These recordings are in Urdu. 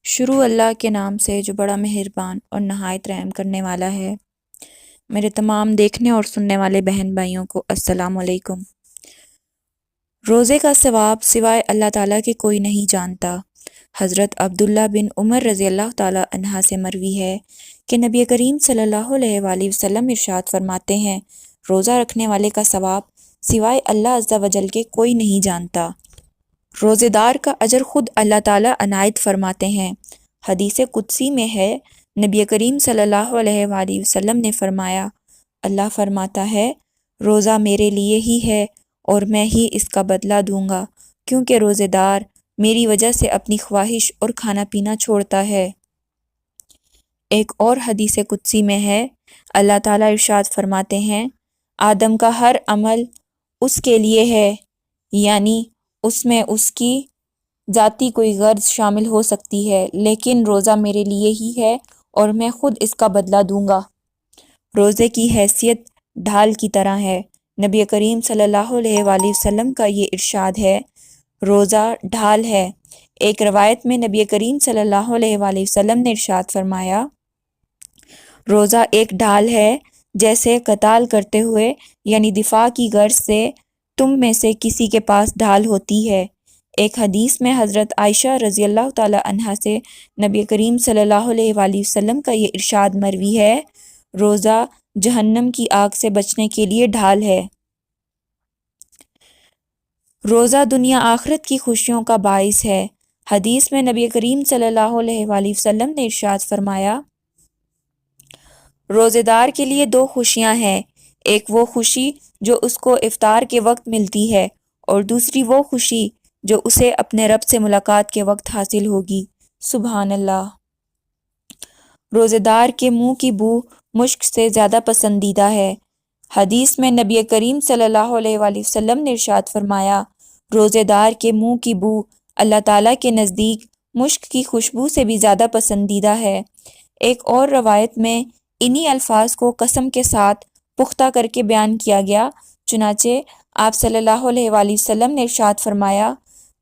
شروع اللہ کے نام سے جو بڑا مہربان اور نہایت رحم کرنے والا ہے۔ میرے تمام دیکھنے اور سننے والے بہن بھائیوں کو السلام علیکم۔ روزے کا ثواب سوائے اللہ تعالیٰ کے کوئی نہیں جانتا۔ حضرت عبداللہ بن عمر رضی اللہ تعالیٰ عنہ سے مروی ہے کہ نبی کریم صلی اللہ علیہ وآلہ وسلم ارشاد فرماتے ہیں، روزہ رکھنے والے کا ثواب سوائے اللہ عز و جل کے کوئی نہیں جانتا۔ روزے دار کا اجر خود اللہ تعالیٰ عنایت فرماتے ہیں۔ حدیث قدسی میں ہے، نبی کریم صلی اللہ علیہ وآلہ وسلم نے فرمایا، اللہ فرماتا ہے، روزہ میرے لیے ہی ہے اور میں ہی اس کا بدلہ دوں گا، کیونکہ روزے دار میری وجہ سے اپنی خواہش اور کھانا پینا چھوڑتا ہے۔ ایک اور حدیث قدسی میں ہے، اللہ تعالیٰ ارشاد فرماتے ہیں، آدم کا ہر عمل اس کے لیے ہے، یعنی اس میں اس کی ذاتی کوئی غرض شامل ہو سکتی ہے، لیکن روزہ میرے لیے ہی ہے اور میں خود اس کا بدلہ دوں گا۔ روزے کی حیثیت ڈھال کی طرح ہے۔ نبی کریم صلی اللہ علیہ وآلہ وسلم کا یہ ارشاد ہے، روزہ ڈھال ہے۔ ایک روایت میں نبی کریم صلی اللہ علیہ وآلہ وسلم نے ارشاد فرمایا، روزہ ایک ڈھال ہے، جیسے قتال کرتے ہوئے یعنی دفاع کی غرض سے تم میں سے کسی کے پاس ڈھال ہوتی ہے۔ ایک حدیث میں حضرت عائشہ رضی اللہ تعالی عنہا سے نبی کریم صلی اللہ علیہ وآلہ وسلم کا یہ ارشاد مروی ہے، روزہ جہنم کی آگ سے بچنے کے لیے ڈھال ہے۔ روزہ دنیا آخرت کی خوشیوں کا باعث ہے۔ حدیث میں نبی کریم صلی اللہ علیہ وآلہ وسلم نے ارشاد فرمایا، روزے دار کے لیے دو خوشیاں ہیں، ایک وہ خوشی جو اس کو افطار کے وقت ملتی ہے اور دوسری وہ خوشی جو اسے اپنے رب سے ملاقات کے وقت حاصل ہوگی۔ سبحان اللہ۔ روزے دار کے منہ کی بو مشک سے زیادہ پسندیدہ ہے۔ حدیث میں نبی کریم صلی اللہ علیہ وآلہ وسلم نے ارشاد فرمایا، روزے دار کے منہ کی بو اللہ تعالیٰ کے نزدیک مشک کی خوشبو سے بھی زیادہ پسندیدہ ہے۔ ایک اور روایت میں انہی الفاظ کو قسم کے ساتھ پختہ کر کے بیان کیا گیا، چنانچہ آپ صلی اللہ علیہ وآلہ وسلم نے ارشاد فرمایا،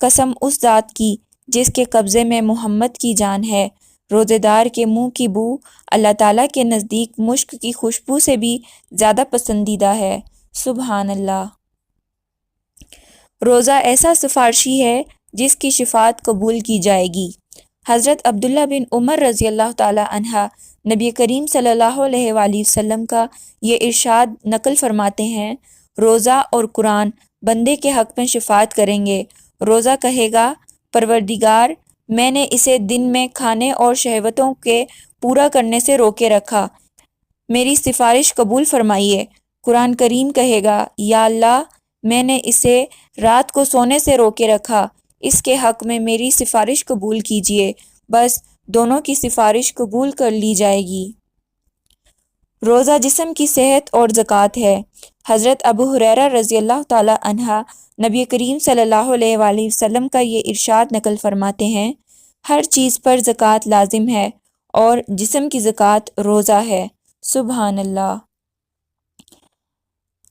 قسم اس ذات کی جس کے قبضے میں محمد کی جان ہے، روزے دار کے منہ کی بو اللہ تعالیٰ کے نزدیک مشک کی خوشبو سے بھی زیادہ پسندیدہ ہے۔ سبحان اللہ۔ روزہ ایسا سفارشی ہے جس کی شفاعت قبول کی جائے گی۔ حضرت عبداللہ بن عمر رضی اللہ تعالی عنہ نبی کریم صلی اللہ علیہ وآلہ وسلم کا یہ ارشاد نقل فرماتے ہیں، روزہ اور قرآن بندے کے حق میں شفاعت کریں گے۔ روزہ کہے گا، پروردگار، میں نے اسے دن میں کھانے اور شہوتوں کے پورا کرنے سے روکے رکھا، میری سفارش قبول فرمائیے۔ قرآن کریم کہے گا، یا اللہ، میں نے اسے رات کو سونے سے روکے رکھا، اس کے حق میں میری سفارش قبول کیجیے۔ بس دونوں کی سفارش قبول کر لی جائے گی۔ روزہ جسم کی صحت اور زکوٰۃ ہے۔ حضرت ابو ہریرہ رضی اللہ تعالی عنہ نبی کریم صلی اللہ علیہ وآلہ وسلم کا یہ ارشاد نقل فرماتے ہیں، ہر چیز پر زکوٰۃ لازم ہے اور جسم کی زکوٰۃ روزہ ہے۔ سبحان اللہ۔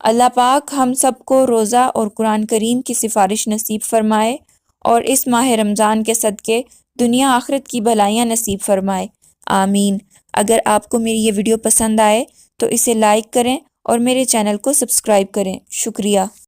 اللہ پاک ہم سب کو روزہ اور قرآن کریم کی سفارش نصیب فرمائے اور اس ماہ رمضان کے صدقے دنیا آخرت کی بھلائیاں نصیب فرمائے، آمین۔ اگر آپ کو میری یہ ویڈیو پسند آئے تو اسے لائک کریں اور میرے چینل کو سبسکرائب کریں۔ شکریہ۔